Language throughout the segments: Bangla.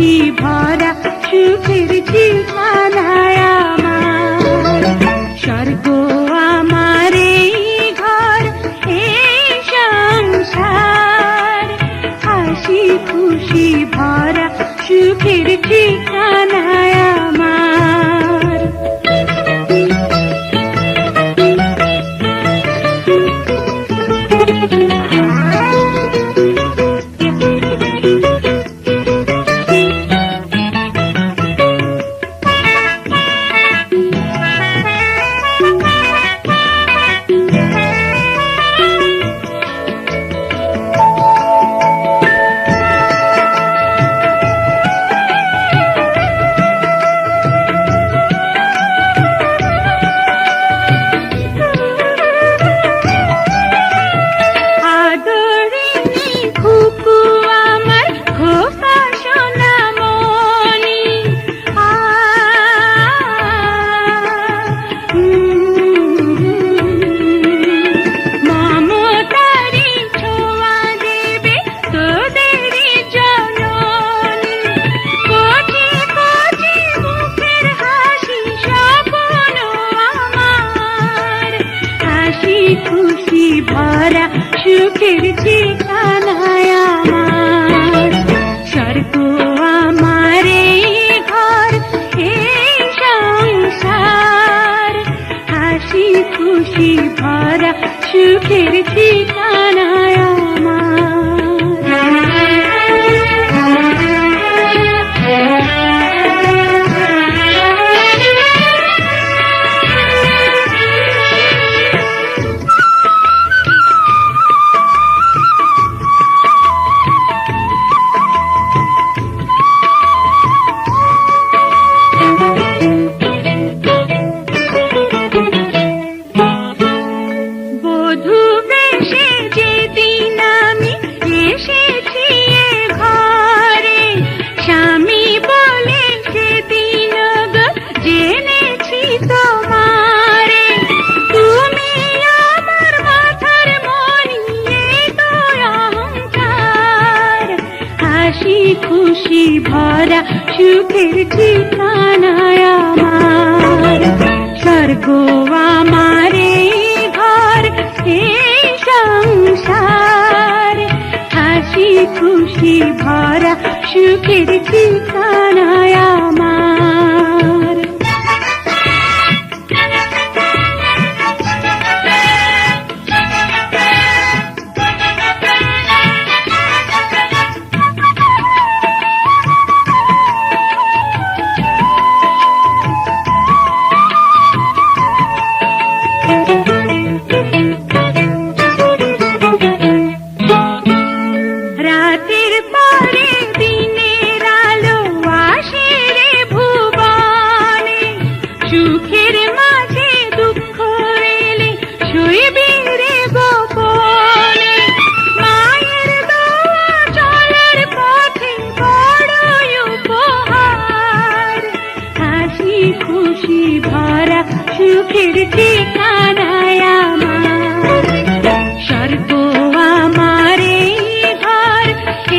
খুশি ভরা সুখের ঠিকানায় আমার। স্বর্গ আমার এই ঘর, এই সংসার, হাসি খুশি ভরা সুখের ঠিকানায় আমার। খুশি ভরা সুখের ঠিকানায় আমার। স্বর্গ আমার এই ঘর, এই সংসার, হাসি খুশি ভরা সুখের ঠিকানায় আমার। খুশি ভরা সুখের ঠিকানায় আমার। স্বর্গ আমার এই ঘর, এই সংসার, হাসি খুশি ভরা সুখের ঠিকানায় আমার। রাতের পরে দিনের আলো আসে রে ভুবনে, সুখের মাঝে দুঃখ এলে শুইবি রে গোপনে। মায়ের দোয়া চলার পথে বড়ই উপহার, হাসি খুশি ভরা সুখের ঠিকানায় আমার। স্বর্গ আমার এই ঘর,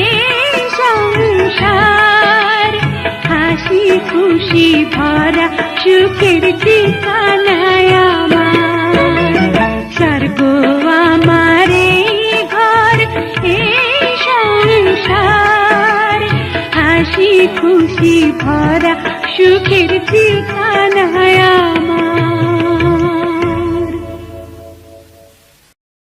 এই সংসার, হাসি খুশি ভরা সুখের ঠিকানায় আমার। স্বর্গ আমার এই ঘর, এই সংসার, হাসি খুশি ভরা সুখের ঠিকানায় আমার।